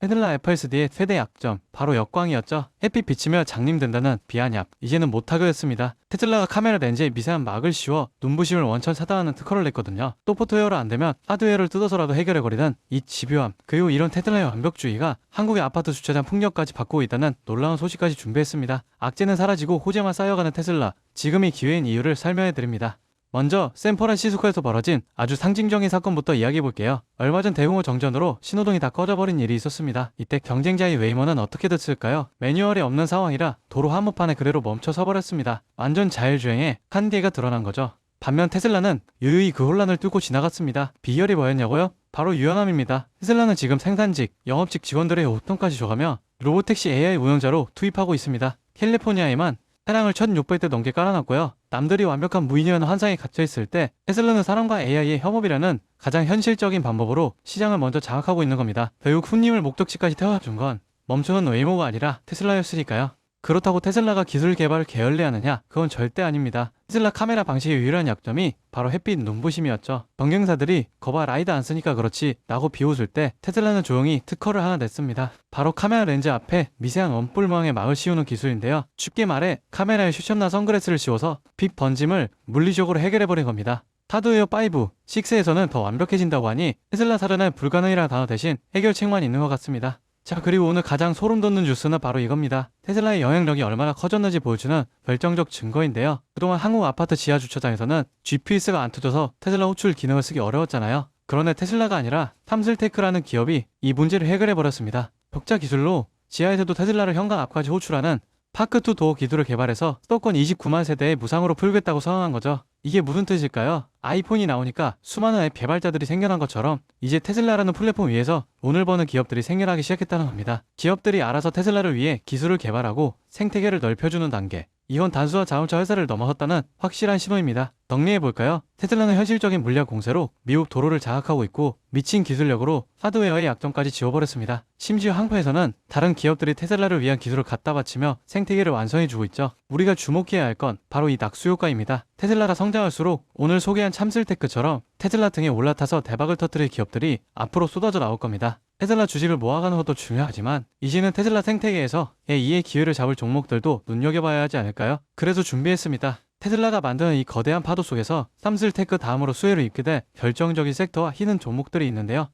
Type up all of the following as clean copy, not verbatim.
테슬라 FSD의 최대 약점, 바로 역광이었죠. 햇빛 비치며 장님된다는 비아냥, 이제는 못하겠습니다. 테슬라가 카메라 렌즈에 미세한 막을 씌워 눈부심을 원천 차단하는 특허를 냈거든요. 또 포트웨어로 안되면 하드웨어를 뜯어서라도 해결해버리는 이 집요함, 그리고 이런 테슬라의 완벽주의가 한국의 아파트 주차장 풍력까지 바꾸고 있다는 놀라운 소식까지 준비했습니다. 악재는 사라지고 호재만 쌓여가는 테슬라, 지금이 기회인 이유를 설명해드립니다. 먼저 샌프란시스코에서 벌어진 아주 상징적인 사건부터 이야기해볼게요. 얼마 전 대공호 정전으로 신호등이 다 꺼져버린 일이 있었습니다. 이때 경쟁자인 웨이모는 어떻게 됐을까요? 매뉴얼이 없는 상황이라 도로 한복판에 그대로 멈춰 서버렸습니다. 완전 자율주행에 한계가 드러난 거죠. 반면 테슬라는 유유히 그 혼란을 뚫고 지나갔습니다. 비결이 뭐였냐고요? 바로 유연함입니다. 테슬라는 지금 생산직, 영업직 직원들의 호통까지 줘가며 로보택시 AI 운영자로 투입하고 있습니다. 캘리포니아에만 차량을 1600대 넘게 깔아놨고요. 남들이 완벽한 무인이라는 환상에 갇혀있을 때 테슬라는 사람과 AI의 협업이라는 가장 현실적인 방법으로 시장을 먼저 장악하고 있는 겁니다. 결국 훈님을 목적지까지 태워준 건 멈추는 웨이모가 아니라 테슬라였으니까요. 그렇다고 테슬라가 기술 개발을 게을리하느냐? 그건 절대 아닙니다. 테슬라 카메라 방식의 유일한 약점이 바로 햇빛 눈부심이었죠. 경쟁사들이 거봐 라이드 안 쓰니까 그렇지 라고 비웃을 때 테슬라는 조용히 특허를 하나 냈습니다. 바로 카메라 렌즈 앞에 미세한 원뿔 모양의 막을 씌우는 기술인데요. 쉽게 말해 카메라에 슈션나 선글라스를 씌워서 빛 번짐을 물리적으로 해결해버린 겁니다. 하드웨어 5, 6에서는 더 완벽해진다고 하니 테슬라사는 불가능이라는 단어 대신 해결책만 있는 것 같습니다. 자, 그리고 오늘 가장 소름 돋는 뉴스는 바로 이겁니다. 테슬라의 영향력이 얼마나 커졌는지 보여주는 결정적 증거인데요. 그동안 한국 아파트 지하 주차장에서는 GPS가 안 터져서 테슬라 호출 기능을 쓰기 어려웠잖아요. 그런데 테슬라가 아니라 탐슬테크라는 기업이 이 문제를 해결해버렸습니다. 격자 기술로 지하에서도 테슬라를 현관 앞까지 호출하는 파크2 도어 기술을 개발해서 수도권 29만 세대에 무상으로 풀겠다고 선언한 거죠. 이게 무슨 뜻일까요? 아이폰이 나오니까 수많은 앱 개발자들이 생겨난 것처럼 이제 테슬라라는 플랫폼 위에서 돈을 버는 기업들이 생겨나기 시작했다는 겁니다. 기업들이 알아서 테슬라를 위해 기술을 개발하고 생태계를 넓혀주는 단계. 이건 단순한 자동차 회사를 넘어섰다는 확실한 신호입니다. 정리해볼까요? 테슬라는 현실적인 물리학 공세로 미국 도로를 장악하고 있고 미친 기술력으로 하드웨어의 약점까지 지워버렸습니다. 심지어 항파에서는 다른 기업들이 테슬라를 위한 기술을 갖다 바치며 생태계를 완성해주고 있죠. 우리가 주목해야 할 건 바로 이 낙수 효과입니다. 테슬라가 성장할수록 오늘 소개한 참슬테크처럼 테슬라 등에 올라타서 대박을 터뜨릴 기업들이 앞으로 쏟아져 나올 겁니다. 테슬라 주식을 모아가는 것도 중요하지만 이제는 테슬라 생태계에서 이의 기회를 잡을 종목들도 눈여겨봐야 하지 않을까요? 그래서 준비했습니다. 테슬라가 만드는 이 거대한 파도 속에서 탐슬테크 다음으로 수혜를 입게 될 결정적인 섹터와 히든 종목들이 있는데요.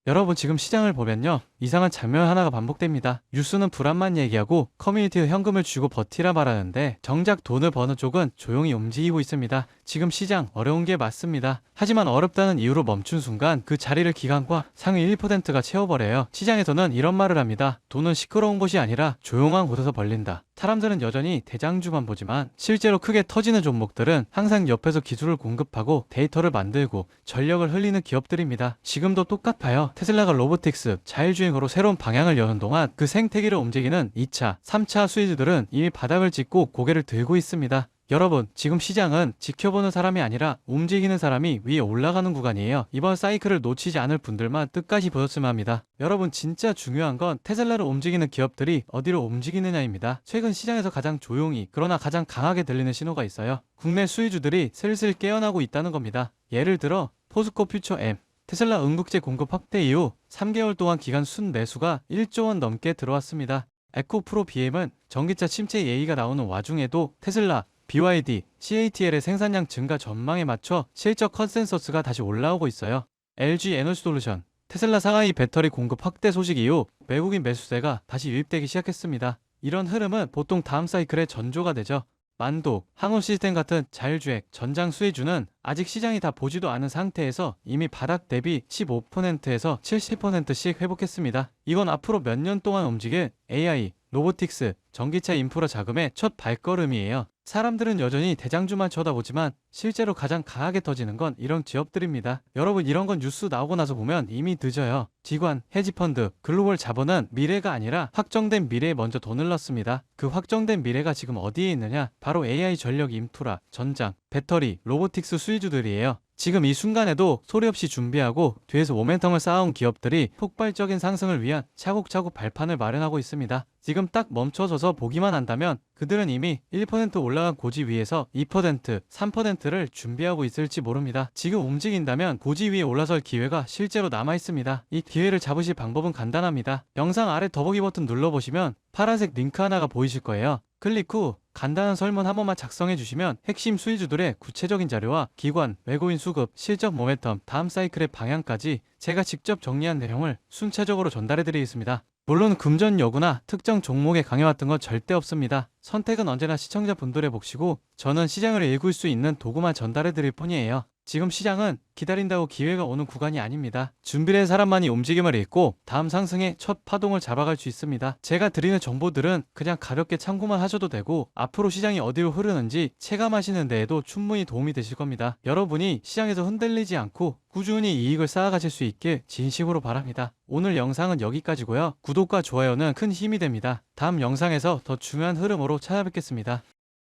여러분 지금 시장을 보면요, 이상한 장면 하나가 반복됩니다. 뉴스는 불안만 얘기하고 커뮤니티에 현금을 주고 버티라 말하는데 정작 돈을 버는 쪽은 조용히 움직이고 있습니다. 지금 시장 어려운 게 맞습니다. 하지만 어렵다는 이유로 멈춘 순간 그 자리를 기관과 상위 1%가 채워버려요. 시장에서는 이런 말을 합니다. 돈은 시끄러운 곳이 아니라 조용한 곳에서 벌린다. 사람들은 여전히 대장주만 보지만 실제로 크게 터지는 종목들은 항상 옆에서 기술을 공급하고 데이터를 만들고 전력을 흘리는 기업들입니다. 지금도 똑같아요. 테슬라가 로보틱스, 자율주행으로 새로운 방향을 여는 동안 그 생태계를 움직이는 2차, 3차 수혜주들은 이미 바닥을 짚고 고개를 들고 있습니다. 여러분, 지금 시장은 지켜보는 사람이 아니라 움직이는 사람이 위에 올라가는 구간이에요. 이번 사이클을 놓치지 않을 분들만 끝까지 보셨으면 합니다. 여러분, 진짜 중요한 건 테슬라를 움직이는 기업들이 어디로 움직이느냐입니다. 최근 시장에서 가장 조용히 그러나 가장 강하게 들리는 신호가 있어요. 국내 수혜주들이 슬슬 깨어나고 있다는 겁니다. 예를 들어 포스코 퓨처 M, 테슬라 응급제 공급 확대 이후 3개월 동안 기간 순매수가 1조 원 넘게 들어왔습니다. 에코프로 BM은 전기차 침체 예의가 나오는 와중에도 테슬라, BYD, CATL의 생산량 증가 전망에 맞춰 실적 컨센서스가 다시 올라오고 있어요. LG 에너지솔루션, 테슬라 상하이 배터리 공급 확대 소식 이후 외국인 매수세가 다시 유입되기 시작했습니다. 이런 흐름은 보통 다음 사이클의 전조가 되죠. 만도, 항우 시스템 같은 자율주행, 전장 수혜주는 아직 시장이 다 보지도 않은 상태에서 이미 바닥 대비 15%에서 70%씩 회복했습니다. 이건 앞으로 몇 년 동안 움직일 AI, 로보틱스, 전기차 인프라 자금의 첫 발걸음이에요. 사람들은 여전히 대장주만 쳐다보지만 실제로 가장 강하게 터지는 건 이런 기업들입니다. 여러분, 이런 건 뉴스 나오고 나서 보면 이미 늦어요. 기관, 헤지펀드, 글로벌 자본은 미래가 아니라 확정된 미래에 먼저 돈을 넣습니다. 그 확정된 미래가 지금 어디에 있느냐? 바로 AI 전력 인프라, 전장, 배터리, 로보틱스 수혜주들이에요. 지금 이 순간에도 소리 없이 준비하고 뒤에서 모멘텀을 쌓아온 기업들이 폭발적인 상승을 위한 차곡차곡 발판을 마련하고 있습니다. 지금 딱 멈춰서서 보기만 한다면 그들은 이미 1% 올라간 고지 위에서 2%, 3%를 준비하고 있을지 모릅니다. 지금 움직인다면 고지 위에 올라설 기회가 실제로 남아 있습니다. 이 기회를 잡으실 방법은 간단합니다. 영상 아래 더보기 버튼 눌러보시면 파란색 링크 하나가 보이실 거예요. 클릭 후 간단한 설문 한 번만 작성해 주시면 핵심 수혜주들의 구체적인 자료와 기관, 외국인 수급, 실적 모멘텀, 다음 사이클의 방향까지 제가 직접 정리한 내용을 순차적으로 전달해 드리겠습니다. 물론 금전 여부나 특정 종목에 강해왔던 건 절대 없습니다. 선택은 언제나 시청자분들의 몫이고 저는 시장을 읽을 수 있는 도구만 전달해 드릴 뿐이에요. 지금 시장은 기다린다고 기회가 오는 구간이 아닙니다. 준비된 사람만이 움직임을 읽고 다음 상승의 첫 파동을 잡아갈 수 있습니다. 제가 드리는 정보들은 그냥 가볍게 참고만 하셔도 되고 앞으로 시장이 어디로 흐르는지 체감하시는 데에도 충분히 도움이 되실 겁니다. 여러분이 시장에서 흔들리지 않고 꾸준히 이익을 쌓아가실 수 있길 진심으로 바랍니다. 오늘 영상은 여기까지고요. 구독과 좋아요는 큰 힘이 됩니다. 다음 영상에서 더 중요한 흐름으로 찾아뵙겠습니다.